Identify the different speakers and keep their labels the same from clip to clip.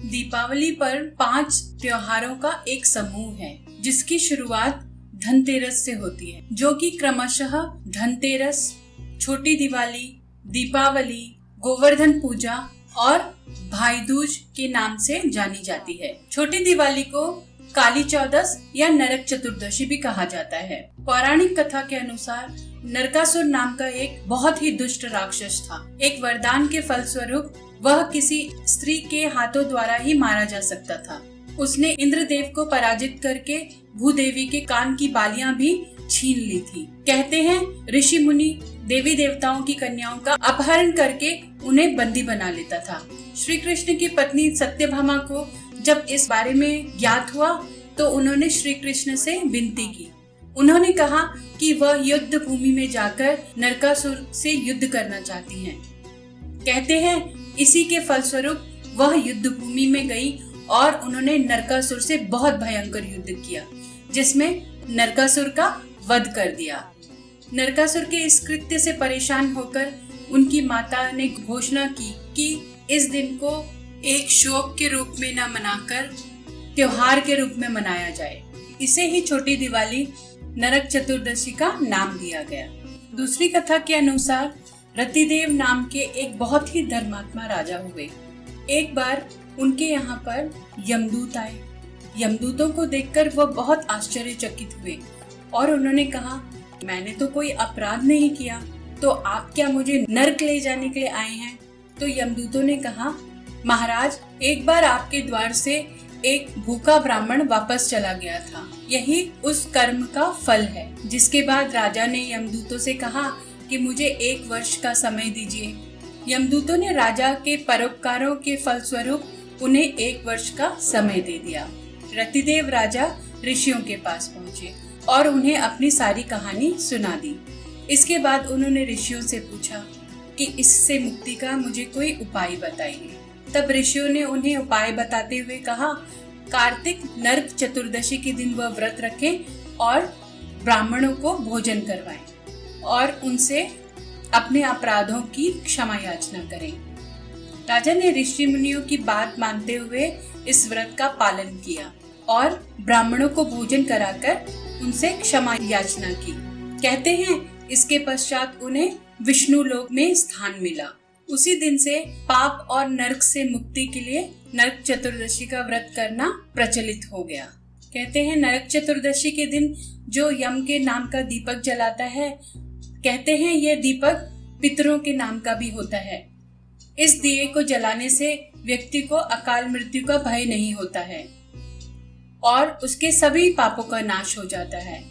Speaker 1: दीपावली पर 5 त्योहारों का एक समूह है जिसकी शुरुआत धनतेरस से होती है, जो कि क्रमशः धनतेरस, छोटी दिवाली, दीपावली, गोवर्धन पूजा और भाई दूज के नाम से जानी जाती है। छोटी दिवाली को काली चौदस या नरक चतुर्दशी भी कहा जाता है। पौराणिक कथा के अनुसार नरकासुर नाम का एक बहुत ही दुष्ट राक्षस था। एक वरदान के फलस्वरूप वह किसी स्त्री के हाथों द्वारा ही मारा जा सकता था। उसने इंद्रदेव को पराजित करके भूदेवी के कान की बालियां भी छीन ली थी। कहते हैं ऋषि मुनि देवी देवताओं की कन्याओं का अपहरण करके उन्हें बंदी बना लेता था। श्री कृष्ण की पत्नी सत्यभामा को जब इस बारे में ज्ञात हुआ तो उन्होंने श्री कृष्ण से विनती की। उन्होंने कहा कि वह युद्ध भूमि में जाकर नरकासुर से युद्ध करना चाहती हैं। कहते हैं इसी के फलस्वरूप वह युद्ध भूमि में गई और उन्होंने नरकासुर से बहुत भयंकर युद्ध किया, जिसमें नरकासुर का वध कर दिया। नरकासुर के इस कृत्य से परेशान होकर उनकी माता ने घोषणा की कि इस दिन को एक शोक के रूप में न मनाकर त्योहार के रूप में मनाया जाए। इसे ही छोटी दिवाली नरक चतुर्दशी का नाम दिया गया। दूसरी कथा के अनुसार रतिदेव नाम के एक बहुत ही धर्मात्मा राजा हुए। एक बार उनके यहाँ पर यमदूत आए। यमदूतों को देखकर वह बहुत आश्चर्यचकित हुए और उन्होंने कहा, मैंने तो कोई अपराध नहीं किया, तो आप क्या मुझे नरक ले जाने के लिए आए हैं? तो यमदूतों ने कहा, महाराज, एक बार आपके द्वार से एक भूखा ब्राह्मण वापस चला गया था, यही उस कर्म का फल है। जिसके बाद राजा ने यमदूतों से कहा कि मुझे 1 वर्ष का समय दीजिए। यमदूतों ने राजा के परोपकारों के फलस्वरूप उन्हें 1 वर्ष का समय दे दिया। रतिदेव राजा ऋषियों के पास पहुँचे और उन्हें अपनी सारी कहानी सुना दी। इसके बाद उन्होंने ऋषियों से पूछा कि इससे मुक्ति का मुझे कोई उपाय बताइए। तब ऋषियों ने उन्हें उपाय बताते हुए कहा, कार्तिक नरक चतुर्दशी के दिन वह व्रत रखें और ब्राह्मणों को भोजन करवाएं और उनसे अपने अपराधों की क्षमा याचना करें। राजा ने ऋषि मुनियों की बात मानते हुए इस व्रत का पालन किया और ब्राह्मणों को भोजन कराकर उनसे क्षमा याचना की। कहते हैं इसके पश्चात उन्हें विष्णु लोक में स्थान मिला। उसी दिन से पाप और नरक से मुक्ति के लिए नरक चतुर्दशी का व्रत करना प्रचलित हो गया। कहते हैं नरक चतुर्दशी के दिन जो यम के नाम का दीपक जलाता है, कहते हैं यह दीपक पितरों के नाम का भी होता है। इस दिए को जलाने से व्यक्ति को अकाल मृत्यु का भय नहीं होता है और उसके सभी पापों का नाश हो जाता है।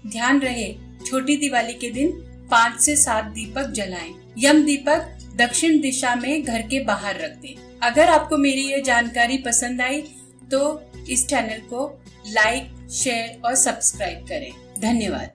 Speaker 1: ध्यान रहे, छोटी दिवाली के दिन 5 से 7 दीपक जलाएं। यम दीपक दक्षिण दिशा में घर के बाहर रख दें। अगर आपको मेरी ये जानकारी पसंद आई तो इस चैनल को लाइक, शेयर और सब्सक्राइब करें। धन्यवाद।